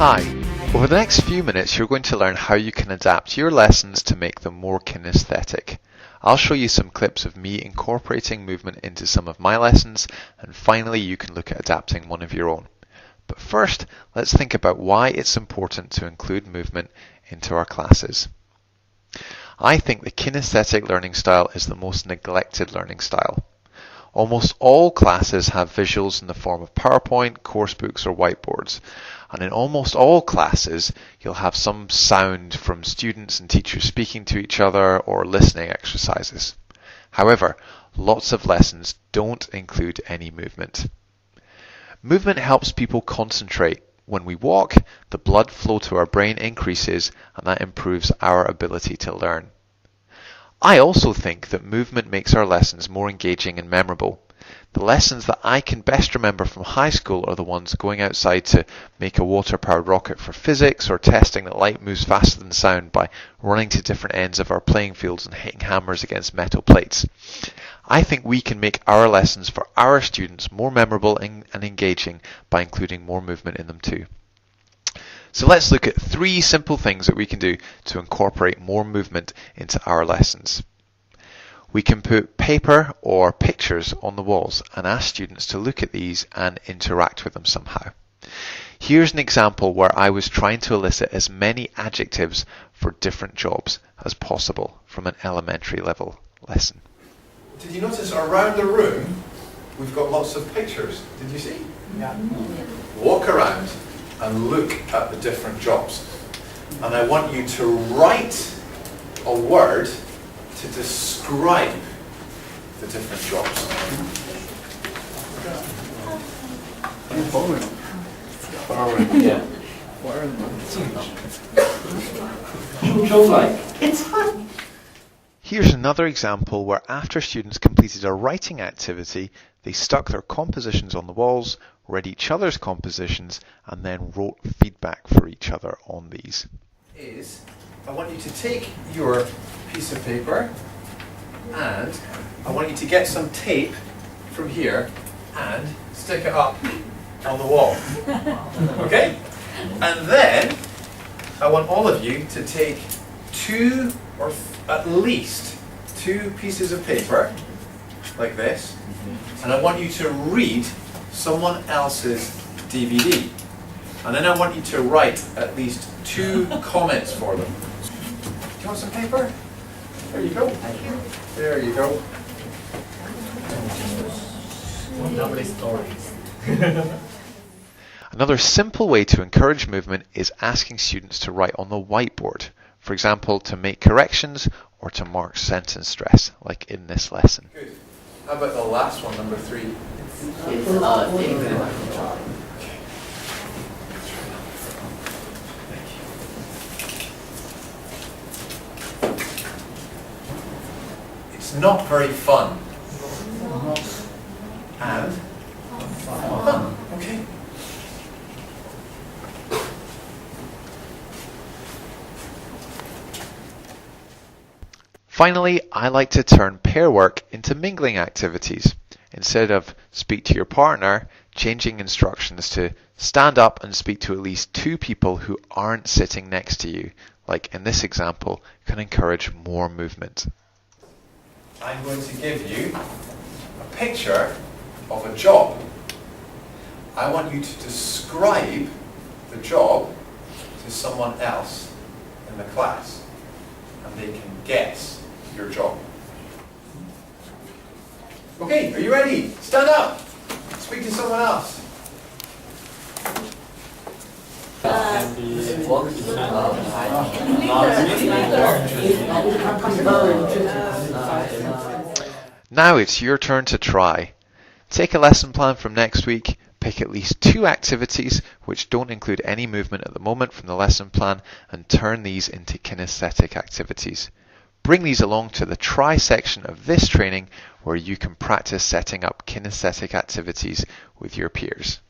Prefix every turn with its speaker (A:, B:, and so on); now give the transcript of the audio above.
A: Hi, over the next few minutes you're going to learn how you can adapt your lessons to make them more kinesthetic. I'll show you some clips of me incorporating movement into some of my lessons, and finally you can look at adapting one of your own. But first, let's think about why it's important to include movement into our classes. I think the kinesthetic learning style is the most neglected learning style. Almost all classes have visuals in the form of PowerPoint, course books or whiteboards. And in almost all classes, you'll have some sound from students and teachers speaking to each other or listening exercises. However, lots of lessons don't include any movement. Movement helps people concentrate. When we walk, the blood flow to our brain increases, and that improves our ability to learn. I also think that movement makes our lessons more engaging and memorable. The lessons that I can best remember from high school are the ones going outside to make a water-powered rocket for physics, or testing that light moves faster than sound by running to different ends of our playing fields and hitting hammers against metal plates. I think we can make our lessons for our students more memorable and engaging by including more movement in them too. So let's look at 3 simple things that we can do to incorporate more movement into our lessons. We can put paper or pictures on the walls and ask students to look at these and interact with them somehow. Here's an example where I was trying to elicit as many adjectives for different jobs as possible from an elementary level lesson.
B: Did you notice around the room we've got lots of pictures? Did you see? Yeah. Walk around and look at the different jobs. And I want you to write a word to describe the different jobs.
C: Yeah. Job like. It's fun.
A: Here's another example where after students completed a writing activity, they stuck their compositions on the walls, read each other's compositions, and then wrote feedback for each other on these.
B: I want you to take your piece of paper and I want you to get some tape from here and stick it up on the wall. Okay? And then I want all of you to take 2 or at least 2 pieces of paper like this, and I want you to read someone else's DVD. And then I want you to write at least 2 comments for them. Do you want some paper? There you go. There you go.
C: Lovely stories.
A: Another simple way to encourage movement is asking students to write on the whiteboard. For example, to make corrections or to mark sentence stress, like in this lesson.
B: Good. How about the last one, number 3? It's not very fun. And? Fun. Okay.
A: Finally, I like to turn pair work into mingling activities. Instead of speak to your partner, changing instructions to stand up and speak to at least 2 people who aren't sitting next to you, like in this example, can encourage more movement.
B: I'm going to give you a picture of a job. I want you to describe the job to someone else in the class, and they can guess your job. Okay, are you ready? Stand up. Speak to someone else.
A: Now it's your turn to try. Take a lesson plan from next week, pick at least 2 activities which don't include any movement at the moment from the lesson plan, and turn these into kinesthetic activities. Bring these along to the try section of this training where you can practice setting up kinesthetic activities with your peers.